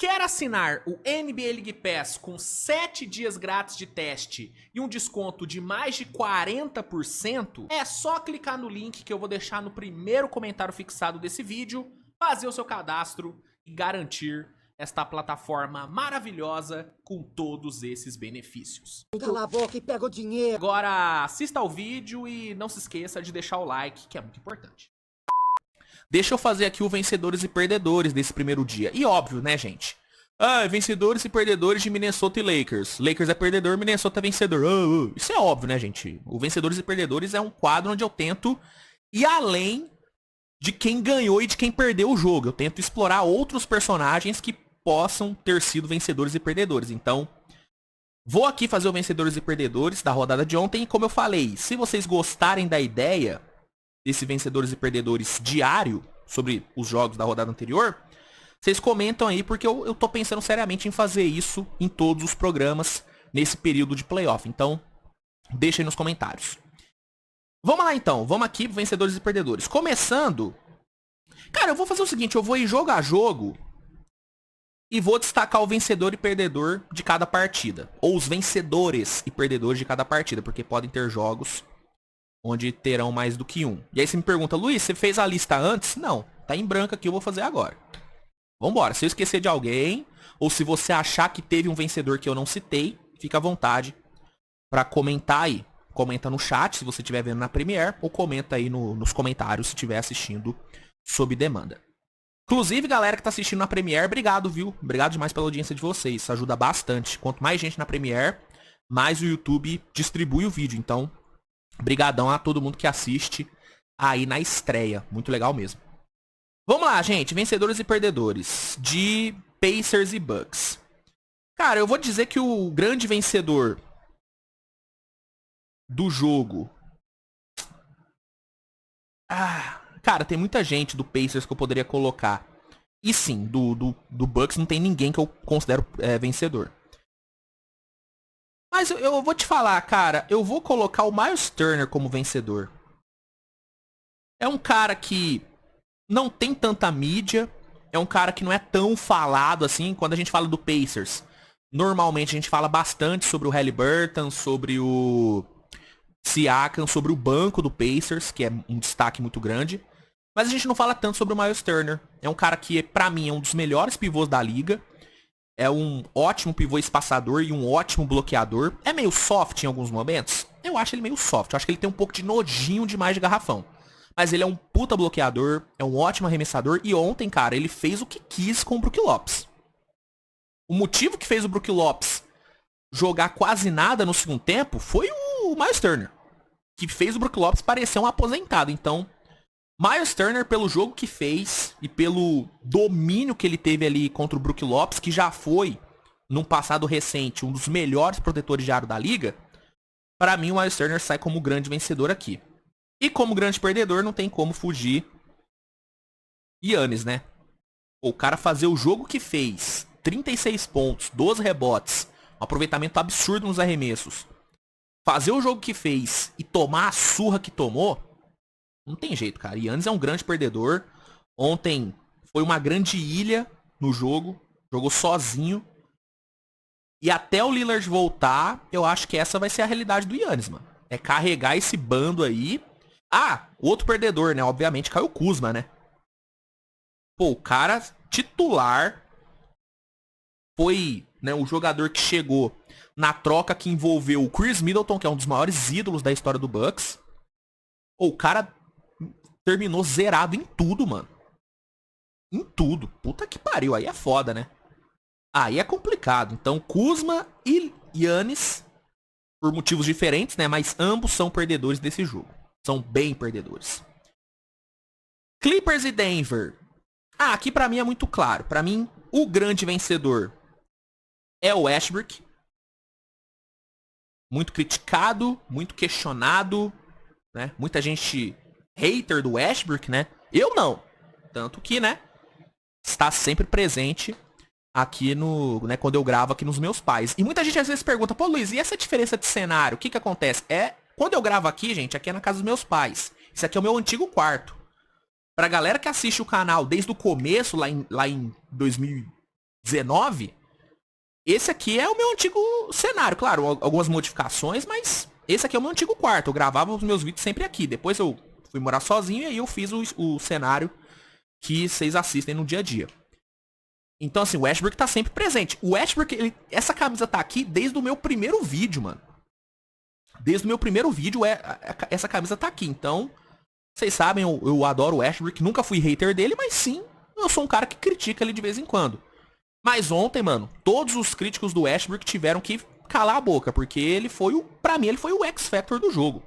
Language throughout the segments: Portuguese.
Quer assinar o NBA League Pass com 7 dias grátis de teste e um desconto de mais de 40%? É só clicar no link que eu vou deixar no primeiro comentário fixado desse vídeo, fazer o seu cadastro e garantir esta plataforma maravilhosa com todos esses benefícios. Cala a boca e pega o dinheiro. Agora assista ao vídeo e não se esqueça de deixar o like, que é muito importante. Deixa eu fazer aqui o vencedores e perdedores desse primeiro dia. E óbvio, né, gente? Vencedores e perdedores de Minnesota e Lakers. Lakers é perdedor, Minnesota é vencedor. Isso é óbvio, né, gente? O vencedores e perdedores é um quadro onde eu tento ir além de quem ganhou e de quem perdeu o jogo. Eu tento explorar outros personagens que possam ter sido vencedores e perdedores. Então, vou aqui fazer o vencedores e perdedores da rodada de ontem. E como eu falei, se vocês gostarem da ideia desse vencedores e perdedores diário sobre os jogos da rodada anterior, vocês comentam aí, porque eu tô pensando seriamente em fazer isso em todos os programas nesse período de playoff. Então, deixa aí nos comentários. Vamos lá então, vamos aqui pro vencedores e perdedores. Começando, cara, eu vou fazer o seguinte, eu vou ir jogo a jogo e vou destacar o vencedor e perdedor de cada partida. Ou os vencedores e perdedores de cada partida, porque podem ter jogos onde terão mais do que um. E aí você me pergunta, Luiz, você fez a lista antes? Não, tá em branco aqui, eu vou fazer agora. Vambora, se eu esquecer de alguém, ou se você achar que teve um vencedor que eu não citei, fica à vontade pra comentar aí. Comenta no chat se você estiver vendo na Premiere, ou comenta aí nos comentários se estiver assistindo sob demanda. Inclusive, galera que tá assistindo na Premiere, obrigado, viu? Obrigado demais pela audiência de vocês, isso ajuda bastante. Quanto mais gente na Premiere, mais o YouTube distribui o vídeo, então brigadão a todo mundo que assiste aí na estreia. Muito legal mesmo. Vamos lá, gente. Vencedores e perdedores de Pacers e Bucks. Cara, eu vou dizer que o grande vencedor do jogo... cara, tem muita gente do Pacers que eu poderia colocar. E sim, do Bucks não tem ninguém que eu considero vencedor. Mas eu vou te falar, cara, eu vou colocar o Miles Turner como vencedor. É um cara que não tem tanta mídia, é um cara que não é tão falado assim. Quando a gente fala do Pacers, normalmente a gente fala bastante sobre o Haliburton, sobre o Siakam, sobre o banco do Pacers, que é um destaque muito grande. Mas a gente não fala tanto sobre o Miles Turner. É um cara que, pra mim, é um dos melhores pivôs da liga. É um ótimo pivô espaçador e um ótimo bloqueador. É meio soft em alguns momentos? Eu acho ele meio soft. Eu acho que ele tem um pouco de nojinho demais de garrafão. Mas ele é um puta bloqueador, é um ótimo arremessador. E ontem, cara, ele fez o que quis com o Brook Lopes. O motivo que fez o Brook Lopes jogar quase nada no segundo tempo foi o Miles Turner. Que fez o Brook Lopes parecer um aposentado. Então, Miles Turner, pelo jogo que fez e pelo domínio que ele teve ali contra o Brook Lopes, que já foi, num passado recente, um dos melhores protetores de aro da liga, pra mim o Miles Turner sai como grande vencedor aqui. E como grande perdedor, não tem como fugir Giannis, né? O cara fazer o jogo que fez, 36 pontos, 12 rebotes, um aproveitamento absurdo nos arremessos, fazer o jogo que fez e tomar a surra que tomou, não tem jeito, cara. Giannis é um grande perdedor. Ontem foi uma grande ilha no jogo. Jogou sozinho. E até o Lillard voltar, eu acho que essa vai ser a realidade do Giannis, mano. É carregar esse bando aí. Outro perdedor, né? Obviamente, Kyle Kuzma, né? Pô, o cara titular foi, né, o jogador que chegou na troca que envolveu o Chris Middleton, que é um dos maiores ídolos da história do Bucks. Pô, o cara terminou zerado em tudo, mano. Em tudo. Puta que pariu. Aí é foda, né? Aí é complicado. Então, Kuzma e Giannis, por motivos diferentes, né? Mas ambos são perdedores desse jogo. São bem perdedores. Clippers e Denver. Aqui pra mim é muito claro. Pra mim, o grande vencedor é o Westbrook. Muito criticado, muito questionado, né? Muita gente hater do Westbrook, né? Eu não. Tanto que, né, está sempre presente aqui no, né, quando eu gravo aqui nos meus pais. E muita gente às vezes pergunta, pô, Luiz, e essa diferença de cenário? O que que acontece? Quando eu gravo aqui, gente, aqui é na casa dos meus pais. Isso aqui é o meu antigo quarto. Pra galera que assiste o canal desde o começo, lá em 2000, 19, esse aqui é o meu antigo cenário. Claro, algumas modificações, mas esse aqui é o meu antigo quarto. Eu gravava os meus vídeos sempre aqui. Depois eu fui morar sozinho e aí eu fiz o cenário que vocês assistem no dia a dia. Então, assim, o Westbrook tá sempre presente. O Westbrook, essa camisa tá aqui desde o meu primeiro vídeo, mano. Desde o meu primeiro vídeo, essa camisa tá aqui. Então, vocês sabem, eu adoro o Westbrook. Nunca fui hater dele, mas sim, eu sou um cara que critica ele de vez em quando. Mas ontem, mano, todos os críticos do Westbrook tiveram que calar a boca. Porque ele foi pra mim, ele foi o X-Factor do jogo.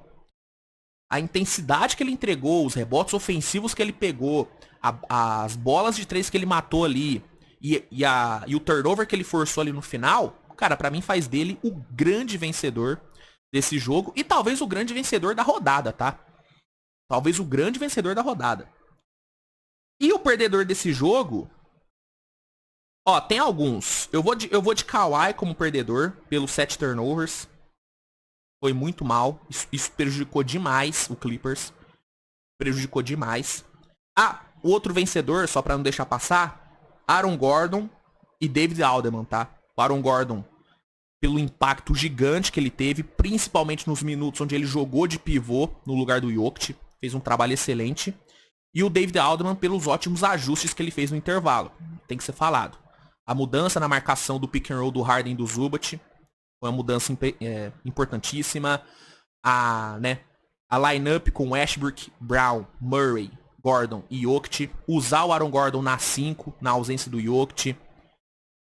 A intensidade que ele entregou, os rebotes ofensivos que ele pegou, as bolas de três que ele matou ali... E o turnover que ele forçou ali no final, cara, pra mim faz dele o grande vencedor desse jogo. E talvez o grande vencedor da rodada, tá? Talvez o grande vencedor da rodada. E o perdedor desse jogo... Ó, tem alguns. Eu vou de Kawhi como perdedor, pelos 7 turnovers. Foi muito mal. Isso prejudicou demais o Clippers. Prejudicou demais. Ah, o outro vencedor, só pra não deixar passar... Aaron Gordon e David Alderman, tá? O Aaron Gordon, pelo impacto gigante que ele teve, principalmente nos minutos onde ele jogou de pivô no lugar do Jokic, fez um trabalho excelente. E o David Alderman pelos ótimos ajustes que ele fez no intervalo, tem que ser falado. A mudança na marcação do pick and roll do Harden e do Zubac foi uma mudança importantíssima. A lineup com Westbrook, Brown, Murray, Gordon e Jokic, usar o Aaron Gordon na 5, na ausência do Jokic.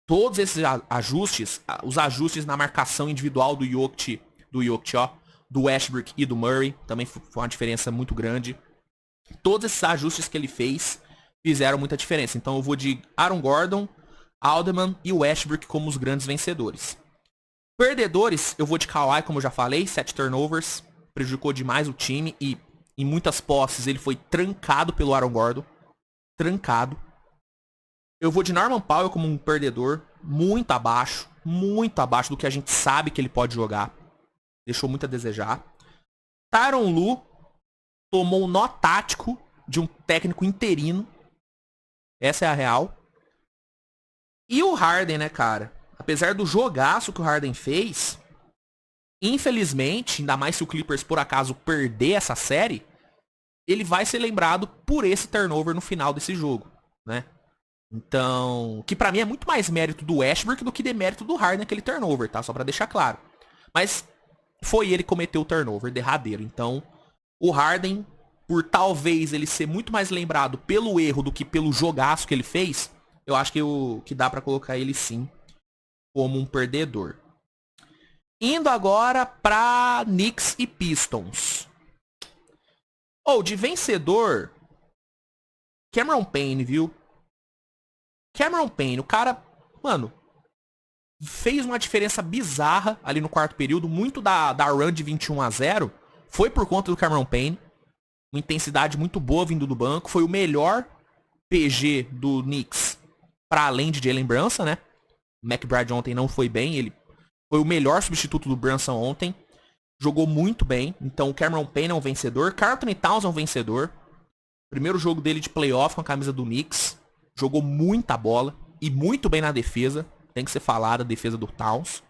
Todos esses ajustes, os ajustes na marcação individual do Jokic, do Westbrook e do Murray, também foi uma diferença muito grande. Todos esses ajustes que ele fez fizeram muita diferença. Então eu vou de Aaron Gordon, Alderman e Westbrook como os grandes vencedores. Perdedores, eu vou de Kawhi, como eu já falei, 7 turnovers, prejudicou demais o time e em muitas posses ele foi trancado pelo Aaron Gordon. Trancado. Eu vou de Norman Powell como um perdedor. Muito abaixo do que a gente sabe que ele pode jogar. Deixou muito a desejar. Tyronn Lue tomou um nó tático de um técnico interino. Essa é a real. E o Harden, né, cara? Apesar do jogaço que o Harden fez... Infelizmente, ainda mais se o Clippers por acaso perder essa série, ele vai ser lembrado por esse turnover no final desse jogo, né? Então, que pra mim é muito mais mérito do Westbrook do que demérito do Harden naquele turnover, tá? Só pra deixar claro. Mas foi ele que cometeu o turnover derradeiro. Então, o Harden, por talvez ele ser muito mais lembrado pelo erro do que pelo jogaço que ele fez, eu acho que dá pra colocar ele sim como um perdedor. Indo agora pra Knicks e Pistons. De vencedor, Cameron Payne, viu? Cameron Payne, o cara, mano, fez uma diferença bizarra ali no quarto período. Muito da run de 21-0 foi por conta do Cameron Payne. Uma intensidade muito boa vindo do banco. Foi o melhor PG do Knicks para além de Jalen Brunson, né? O McBride ontem não foi bem, ele foi o melhor substituto do Brunson ontem. Jogou muito bem. Então o Cameron Payne é um vencedor. Karl Anthony Towns é um vencedor. Primeiro jogo dele de playoff com a camisa do Knicks. Jogou muita bola. E muito bem na defesa. Tem que ser falado a defesa do Towns.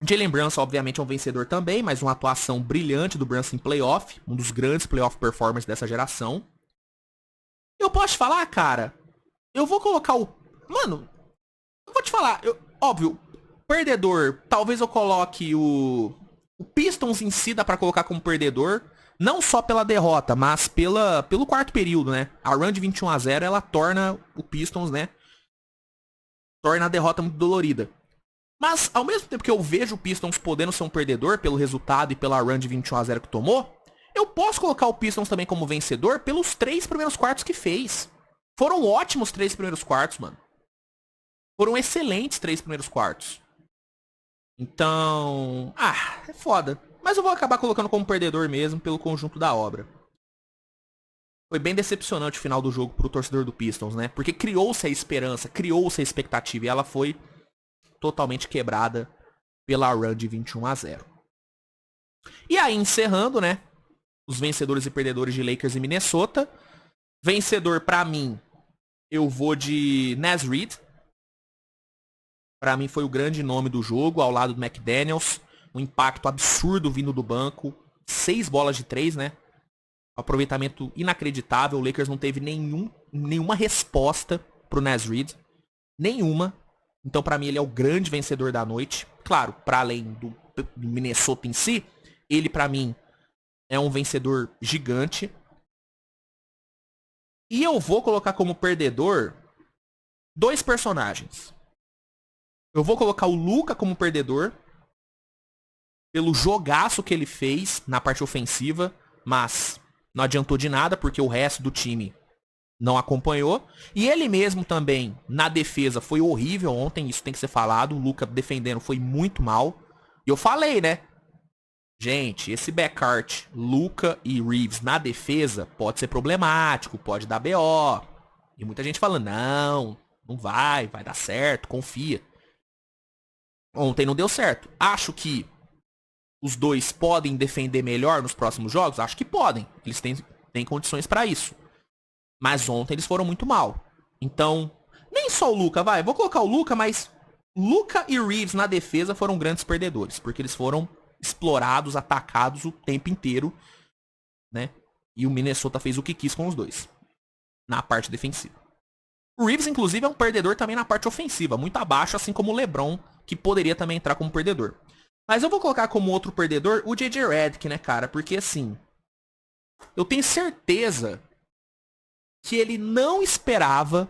Jalen Brunson, obviamente, é um vencedor também. Mas uma atuação brilhante do Brunson em playoff. Um dos grandes playoff performers dessa geração. Eu posso te falar, cara. Eu vou colocar o... Mano, eu vou te falar. Óbvio, perdedor, talvez eu coloque o Pistons em si, dá pra colocar como perdedor. Não só pela derrota, mas pelo quarto período, né? A run de 21-0, ela torna o Pistons, né? Torna a derrota muito dolorida. Mas, ao mesmo tempo que eu vejo o Pistons podendo ser um perdedor pelo resultado e pela run de 21-0 que tomou, eu posso colocar o Pistons também como vencedor pelos 3 primeiros quartos que fez. Foram ótimos 3 primeiros quartos, mano. Foram excelentes 3 primeiros quartos. Então... é foda. Mas eu vou acabar colocando como perdedor mesmo, pelo conjunto da obra. Foi bem decepcionante o final do jogo pro torcedor do Pistons, né? Porque criou-se a esperança, criou-se a expectativa, e ela foi totalmente quebrada pela run de 21-0. E aí, encerrando, né? Os vencedores e perdedores de Lakers e Minnesota. Vencedor, pra mim, Eu vou de Naz Reid. Pra mim foi o grande nome do jogo, ao lado do McDaniels. Um impacto absurdo vindo do banco. 6 bolas de 3, né? Aproveitamento inacreditável. O Lakers não teve nenhuma resposta pro Naz Reid. Nenhuma. Então, pra mim, ele é o grande vencedor da noite. Claro, pra além do Minnesota em si, ele, pra mim, é um vencedor gigante. E eu vou colocar como perdedor 2 personagens. Eu vou colocar o Luka como perdedor, pelo jogaço que ele fez na parte ofensiva, mas não adiantou de nada, porque o resto do time não acompanhou. E ele mesmo também, na defesa, foi horrível ontem, isso tem que ser falado. O Luka defendendo foi muito mal. E eu falei, né? Gente, esse backcourt, Luka e Reeves na defesa, pode ser problemático, pode dar BO. E muita gente falando, não vai dar certo, confia. Ontem não deu certo. Acho que os dois podem defender melhor nos próximos jogos? Acho que podem. Eles têm condições pra isso. Mas ontem eles foram muito mal. Então, nem só o Luka, vou colocar o Luka, mas Luka e Reeves na defesa foram grandes perdedores, porque eles foram explorados, atacados o tempo inteiro, né? E o Minnesota fez o que quis com os dois, na parte defensiva. O Reeves, inclusive, é um perdedor também na parte ofensiva, muito abaixo, assim como o LeBron, que poderia também entrar como perdedor. Mas eu vou colocar como outro perdedor o J.J. Redick, né, cara? Porque, assim, eu tenho certeza que ele não esperava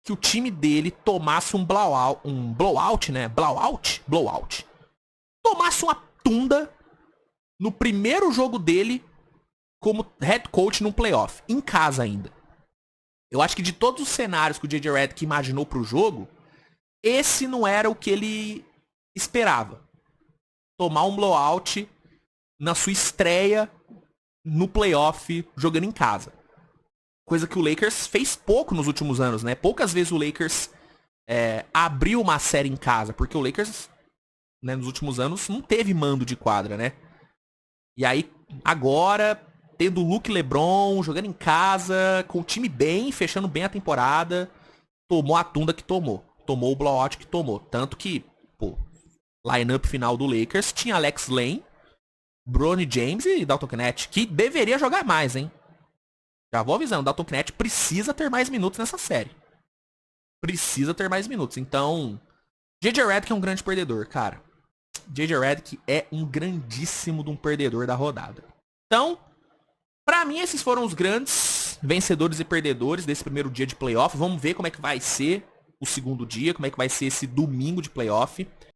que o time dele tomasse um blowout, né? Blowout. Tomasse uma tunda no primeiro jogo dele como head coach num playoff, em casa ainda. Eu acho que de todos os cenários que o J.J. Redick imaginou pro jogo, esse não era o que ele esperava. Tomar um blowout na sua estreia no playoff jogando em casa. Coisa que o Lakers fez pouco nos últimos anos, né? Poucas vezes o Lakers abriu uma série em casa, porque o Lakers, né, nos últimos anos não teve mando de quadra, né? E aí, agora, tendo o Luke LeBron jogando em casa, com o time bem, fechando bem a temporada, tomou a tunda que tomou. Tomou o blowout que tomou. Tanto que, line-up final do Lakers tinha Alex Len, Bronny James e Dalton Knecht, que deveria jogar mais, hein? Já vou avisando, o Dalton Knecht precisa ter mais minutos nessa série. Precisa ter mais minutos. Então, J.J. Redick é um grande perdedor, cara. J.J. Redick é um grandíssimo de um perdedor da rodada. Então, pra mim, esses foram os grandes vencedores e perdedores desse primeiro dia de playoff. Vamos ver como é que vai ser o segundo dia, como é que vai ser esse domingo de playoff.